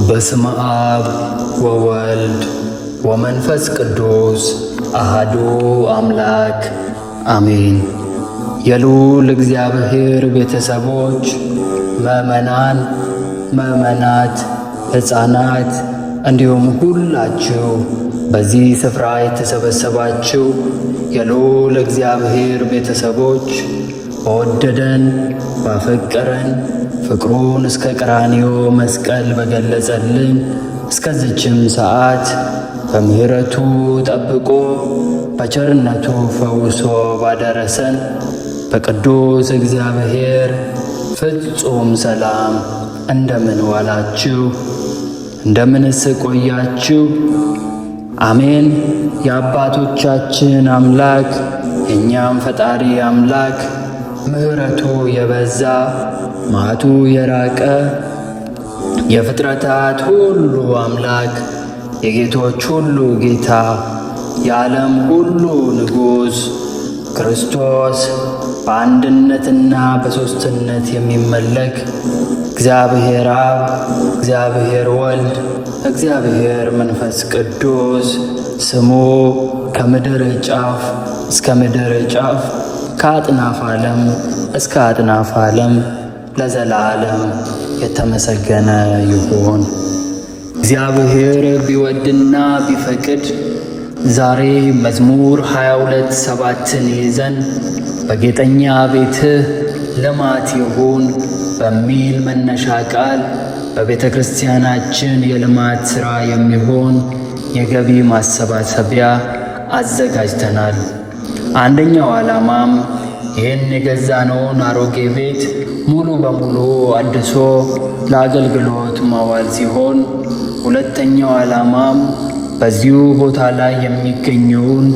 በስመ አብ ወወልድ ወመንፈስ ቅዱስ አሐዱ አምላክ አሜን። የልዑል እግዚአብሔር ቤተሰቦች፣ ምእመናን፣ ምእመናት፣ ሕፃናት እንዲሁም ሁላችሁ በዚህ ስፍራ የተሰበሰባችሁ የልዑል እግዚአብሔር ቤተሰቦች በወደደን ባፈቀረን ፍቅሩን እስከ ቀራንዮ መስቀል በገለጸልን እስከዚችም ሰዓት በምሕረቱ ጠብቆ በቸርነቱ ፈውሶ ባደረሰን በቅዱስ እግዚአብሔር ፍጹም ሰላም እንደምን ዋላችሁ? እንደምንስ ቆያችሁ? አሜን። የአባቶቻችን አምላክ የእኛም ፈጣሪ አምላክ ምሕረቱ የበዛ መዓቱ የራቀ የፍጥረታት ሁሉ አምላክ የጌቶች ሁሉ ጌታ የዓለም ሁሉ ንጉሥ ክርስቶስ በአንድነትና በሦስትነት የሚመለክ እግዚአብሔር አብ፣ እግዚአብሔር ወልድ፣ እግዚአብሔር መንፈስ ቅዱስ ስሙ ከምድር ጫፍ እስከ ምድር ጫፍ ከአጥናፍ ዓለም እስከ አጥናፍ ዓለም ለዘላለም የተመሰገነ ይሁን። እግዚአብሔር ቢወድና ቢፈቅድ ዛሬ መዝሙር 22:7 ይዘን በጌጠኛ ቤትህ ልማት ይሁን በሚል መነሻ ቃል በቤተ ክርስቲያናችን የልማት ሥራ የሚሆን የገቢ ማሰባሰቢያ አዘጋጅተናል። አንደኛው ዓላማም ይህን የገዛነውን አሮጌ ቤት ሙሉ በሙሉ አድሶ ለአገልግሎት ማዋል ሲሆን፣ ሁለተኛው ዓላማም በዚሁ ቦታ ላይ የሚገኘውን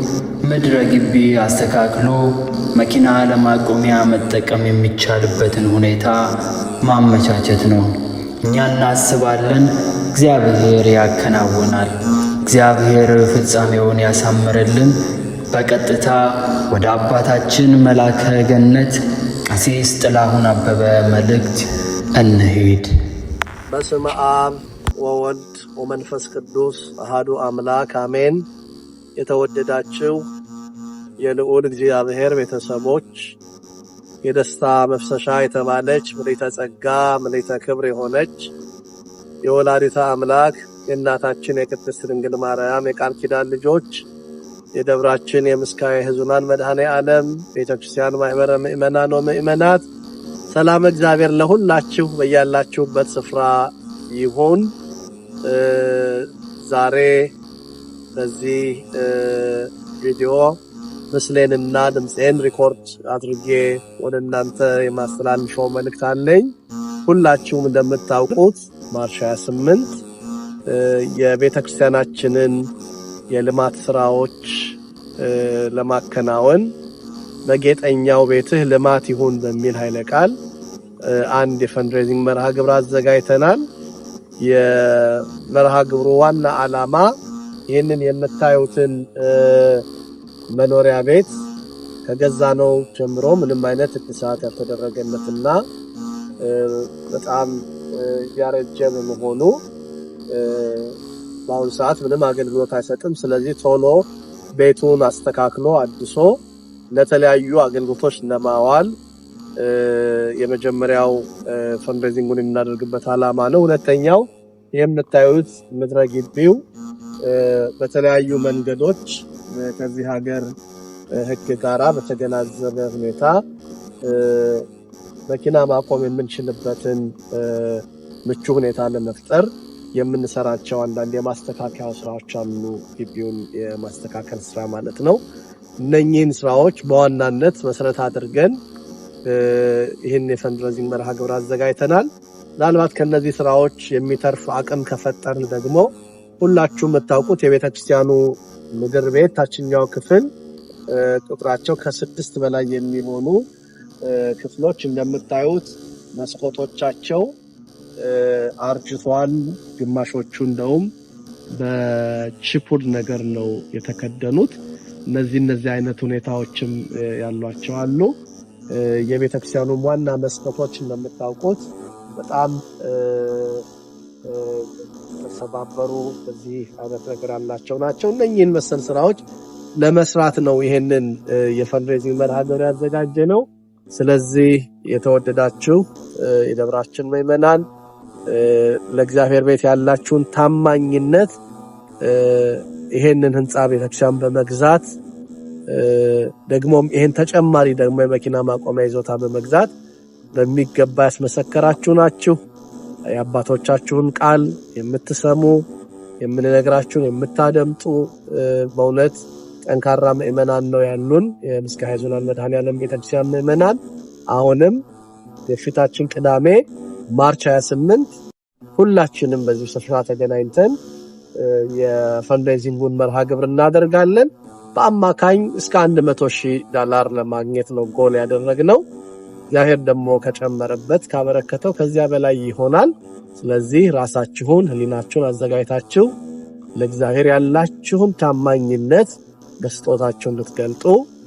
ምድረ ግቢ አስተካክሎ መኪና ለማቆሚያ መጠቀም የሚቻልበትን ሁኔታ ማመቻቸት ነው። እኛ እናስባለን፣ እግዚአብሔር ያከናውናል። እግዚአብሔር ፍጻሜውን ያሳምርልን። በቀጥታ ወደ አባታችን መላከ ገነት ቀሲስ ጥላሁን አበበ መልእክት እንሂድ። በስመ አብ ወወልድ ወመንፈስ ቅዱስ አሐዱ አምላክ አሜን። የተወደዳችሁ የልዑል እግዚአብሔር ቤተሰቦች፣ የደስታ መፍሰሻ የተባለች ምልዕተ ጸጋ ምልዕተ ክብር የሆነች የወላዲተ አምላክ የእናታችን የቅድስት ድንግል ማርያም የቃል ኪዳን ልጆች የደብራችን የምስካየ ሕዙናን መድኃኔ ዓለም ቤተክርስቲያን ማኅበረ ምእመናን ወምእመናት ሰላም እግዚአብሔር ለሁላችሁ በያላችሁበት ስፍራ ይሁን። ዛሬ በዚህ ቪዲዮ ምስሌንና ድምፄን ሪኮርድ አድርጌ ወደ እናንተ የማስተላልፈው መልእክት አለኝ። ሁላችሁም እንደምታውቁት ማርች 28 የቤተክርስቲያናችንን የልማት ስራዎች ለማከናወን በጌጠኛው ቤትህ ልማት ይሁን በሚል ኃይለ ቃል አንድ የፈንድሬዚንግ መርሃ ግብር አዘጋጅተናል። የመርሃ ግብሩ ዋና ዓላማ ይህንን የምታዩትን መኖሪያ ቤት ከገዛነው ጀምሮ ምንም አይነት እድሳት ያልተደረገለትና በጣም ያረጀ በመሆኑ በአሁኑ ሰዓት ምንም አገልግሎት አይሰጥም። ስለዚህ ቶሎ ቤቱን አስተካክሎ አድሶ ለተለያዩ አገልግሎቶች ለማዋል የመጀመሪያው ፈንድሬዚንጉን የምናደርግበት ዓላማ ነው። ሁለተኛው የምታዩት ምድረ ግቢው በተለያዩ መንገዶች ከዚህ ሀገር ሕግ ጋራ በተገናዘበ ሁኔታ መኪና ማቆም የምንችልበትን ምቹ ሁኔታ ለመፍጠር የምንሰራቸው አንዳንድ የማስተካከያ ስራዎች አሉ። ግቢውን የማስተካከል ስራ ማለት ነው። እነኚህን ስራዎች በዋናነት መሰረት አድርገን ይህን የፈንድሬዚንግ መርሃ ግብር አዘጋጅተናል። ምናልባት ከነዚህ ስራዎች የሚተርፍ አቅም ከፈጠርን ደግሞ ሁላችሁም የምታውቁት የቤተክርስቲያኑ ምድር ቤት ታችኛው ክፍል ቁጥራቸው ከ6 በላይ የሚሆኑ ክፍሎች እንደምታዩት መስኮቶቻቸው አርጅቷል። ግማሾቹ እንደውም በቺፑድ ነገር ነው የተከደኑት። እነዚህ አይነት ሁኔታዎችም ያሏቸው አሉ። የቤተክርስቲያኑ ዋና መስኮቶች እንደምታውቁት በጣም ተሰባበሩ በዚህ አይነት ነገር ያላቸው ናቸው። እነኚህን መሰል ስራዎች ለመስራት ነው ይሄንን የፈንድሬዚንግ መርሃ ግብር ያዘጋጀ ነው። ስለዚህ የተወደዳችሁ የደብራችን ምእመናን ለእግዚአብሔር ቤት ያላችሁን ታማኝነት ይሄንን ህንጻ ቤተክርስቲያን በመግዛት ደግሞም ይሄን ተጨማሪ ደግሞ የመኪና ማቆሚያ ይዞታ በመግዛት በሚገባ ያስመሰከራችሁ ናችሁ። የአባቶቻችሁን ቃል የምትሰሙ የምንነግራችሁን የምታደምጡ በእውነት ጠንካራ ምእመናን ነው ያሉን የምስካየ ኅዙናን መድኃኔዓለም ቤተክርስቲያን ምእመናን። አሁንም የፊታችን ቅዳሜ ማርች 28 ሁላችንም በዚህ ስፍራ ተገናኝተን የፈንድሬዚንጉን መርሃ ግብር እናደርጋለን። በአማካኝ እስከ $100,000 ለማግኘት ነው ጎል ያደረግነው። እግዚአብሔር ደግሞ ከጨመረበት ካበረከተው ከዚያ በላይ ይሆናል። ስለዚህ ራሳችሁን ህሊናችሁን አዘጋጅታችሁ ለእግዚአብሔር ያላችሁን ታማኝነት በስጦታችሁ እንድትገልጡ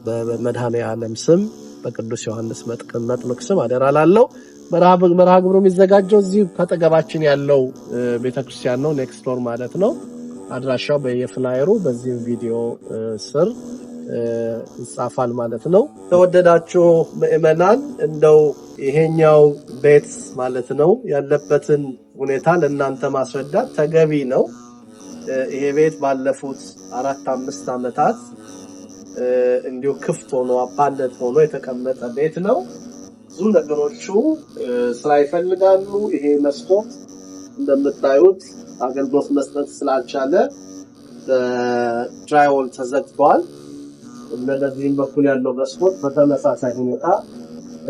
በመድኃኔዓለም ስም በቅዱስ ዮሐንስ መጥምቅ ስም አደራላለሁ። መርሃ ግብሩ የሚዘጋጀው እዚህ ከጠገባችን ያለው ቤተክርስቲያን ነው፣ ኔክስት ዶር ማለት ነው። አድራሻው በየፍላየሩ በዚህ ቪዲዮ ስር ይጻፋል ማለት ነው። ተወደዳችሁ ምእመናን እንደው ይሄኛው ቤት ማለት ነው ያለበትን ሁኔታ ለእናንተ ማስረዳት ተገቢ ነው። ይሄ ቤት ባለፉት 4-5 ዓመታት እንዲሁ ክፍት ሆኖ አባለት ሆኖ የተቀመጠ ቤት ነው። ብዙ ነገሮቹ ስራ ይፈልጋሉ። ይሄ መስኮት እንደምታዩት አገልግሎት መስጠት ስላልቻለ ድራይዎል ተዘግቷል። በዚህም በኩል ያለው መስኮት በተመሳሳይ ሁኔታ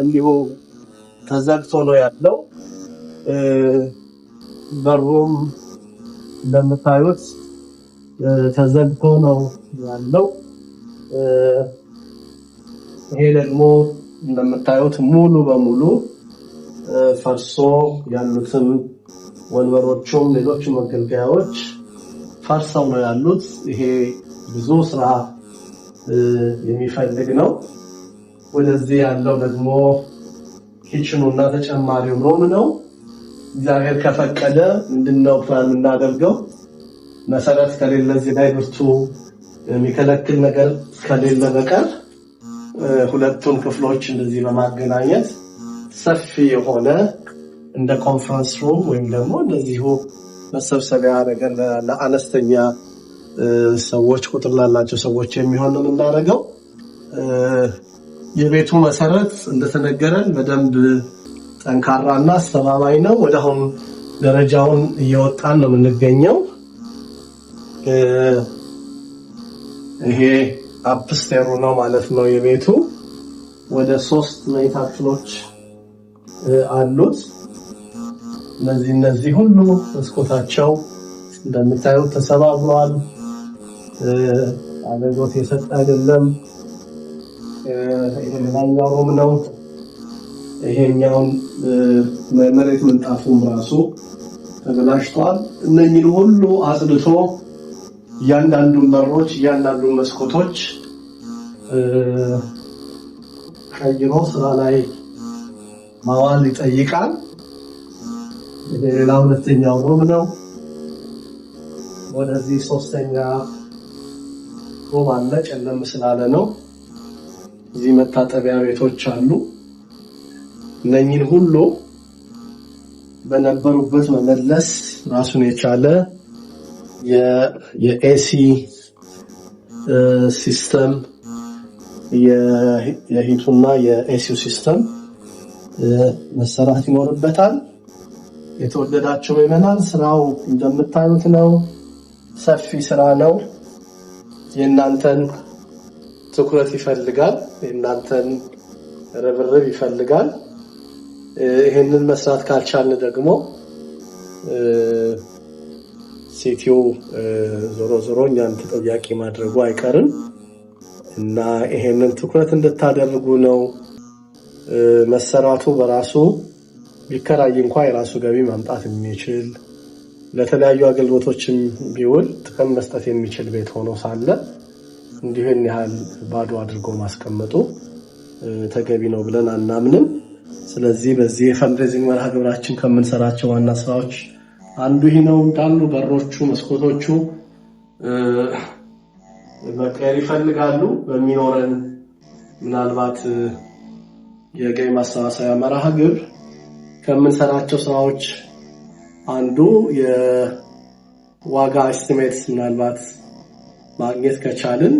እንዲሁ ተዘግቶ ነው ያለው። በሩም እንደምታዩት ተዘግቶ ነው ያለው። ይሄ ደግሞ እንደምታዩት ሙሉ በሙሉ ፈርሶ ያሉትም ወንበሮቹም ሌሎች መገልገያዎች ፈርሰው ነው ያሉት። ይሄ ብዙ ስራ የሚፈልግ ነው። ወደዚህ ያለው ደግሞ ኪችኑና ተጨማሪው ሩም ነው። እግዚአብሔር ከፈቀደ ምንድነው ፕላን የምናደርገው መሰረት ከሌለ እዚህ ላይ ብርቱ የሚከለክል ነገር ከሌለ በቀር ሁለቱን ክፍሎች እንደዚህ በማገናኘት ሰፊ የሆነ እንደ ኮንፈረንስ ሩም ወይም ደግሞ እንደዚሁ መሰብሰቢያ ነገር ለአነስተኛ ሰዎች ቁጥር ላላቸው ሰዎች የሚሆን ነው የምናደርገው። የቤቱ መሰረት እንደተነገረን በደንብ ጠንካራና አስተማማኝ ነው። ወደ አሁን ደረጃውን እየወጣን ነው የምንገኘው። ይሄ አፕስቴሩ ነው ማለት ነው የቤቱ። ወደ 3 መኝታ ክፍሎች አሉት። እነዚህ ሁሉ መስኮታቸው እንደምታዩት ተሰባብረዋል። አገልግሎት የሰጠ አይደለም። ይሄኛው ሩም ነው። ይሄኛውን መሬት ምንጣፉም ራሱ ተበላሽቷል። እነኚህን ሁሉ አጽድቶ እያንዳንዱን በሮች እያንዳንዱን መስኮቶች ቀይሮ ስራ ላይ ማዋል ይጠይቃል። ሌላ ሁለተኛው ሩም ነው። ወደዚህ 3ኛ ሩም አለ። ጨለም ስላለ ነው። እዚህ መታጠቢያ ቤቶች አሉ። እነኚህን ሁሉ በነበሩበት መመለስ ራሱን የቻለ የኤሲ ሲስተም የሂቱና የኤሲው ሲስተም መሰራት ይኖርበታል። የተወደዳችሁ ምእመናን ስራው እንደምታዩት ነው። ሰፊ ስራ ነው። የእናንተን ትኩረት ይፈልጋል። የእናንተን ርብርብ ይፈልጋል። ይሄንን መስራት ካልቻልን ደግሞ ሲቲው ዞሮ እኛን ተጠያቂ ማድረጉ አይቀርም እና ይሄንን ትኩረት እንድታደርጉ ነው። መሰራቱ በራሱ ቢከራይ እንኳን የራሱ ገቢ ማምጣት የሚችል ለተለያዩ አገልግሎቶችም ቢውል ጥቅም መስጠት የሚችል ቤት ሆኖ ሳለ እንዲህን ያህል ባዶ አድርጎ ማስቀመጡ ተገቢ ነው ብለን አናምንም። ስለዚህ በዚህ የፈንድሬዚንግ መርሃ ግብራችን ከምንሰራቸው ዋና ስራዎች አንዱ ይሄ ነው እንዳሉ በሮቹ መስኮቶቹ መቀየር ይፈልጋሉ። በሚኖረን ምናልባት የገቢ ማሰባሰቢያ መርሃ ግብር ከምንሰራቸው ስራዎች አንዱ የዋጋ ኤስቲሜት ምናልባት ማግኘት ከቻልን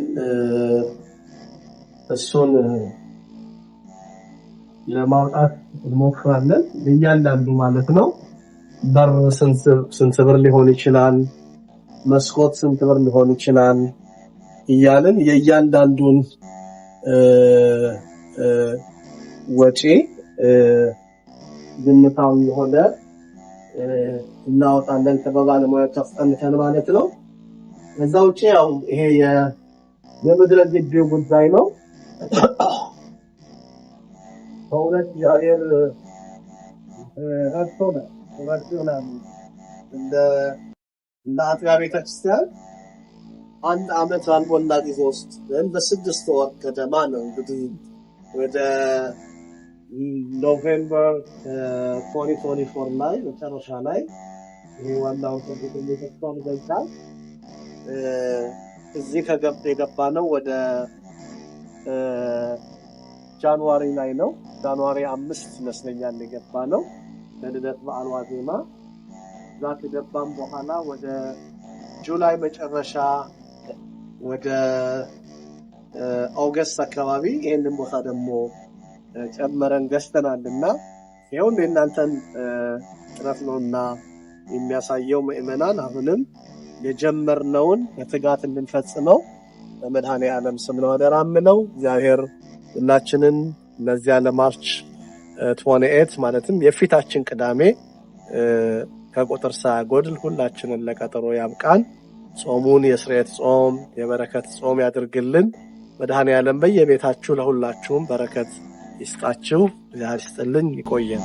እሱን ለማውጣት እንሞክራለን። እያንዳንዱ ማለት ነው በር ስንት ብር ሊሆን ይችላል፣ መስኮት ስንት ብር ሊሆን ይችላል እያልን የእያንዳንዱን ወጪ ግምታዊ የሆነ እናወጣለን ከባለሙያዎች አስጠንተን ማለት ነው። ከዛ ውጪ ያው ይሄ የምድረ ግቢው ጉዳይ ነው። በእውነት እግዚአብሔር ረድቶናል። እንደ አጥቢያ ቤተክርስቲያን አንድ አመት ባልሞላ ጊዜ ውስጥ በ6 ወር ገደማ ነው እንግዲህ ወደ ኖቬምበር 2024 ላይ መጨረሻ ላይ ይሄ ዋናው ተግባር ቤተክርስቲያን ገብቷል። እዚህ የገባ ነው ወደ ጃንዋሪ ላይ ነው። ጃንዋሪ 5 ይመስለኛል የገባ ነው ለልደት በዓል ዋዜማ። ዛት ከገባም በኋላ ወደ ጁላይ መጨረሻ ወደ ኦገስት አካባቢ ይሄንን ቦታ ደግሞ ጨመረን ገዝተናልና ይሄው እናንተን ጥረት ነውና የሚያሳየው ምእመናን አሁንም የጀመርነውን በትጋት እንድንፈጽመው በመድኃኔዓለም ስም ነው አደራምነው። እግዚአብሔር ሁላችንን ለዚያ ለማርች 28 ማለትም የፊታችን ቅዳሜ ከቁጥር ሳይጎድል ሁላችንን ለቀጠሮ ያብቃን። ጾሙን የስርየት ጾም የበረከት ጾም ያድርግልን። መድኃኔዓለም በየቤታችሁ ለሁላችሁም በረከት ይስጣችሁ። እግዚአብሔር ይስጥልን። ይቆየን።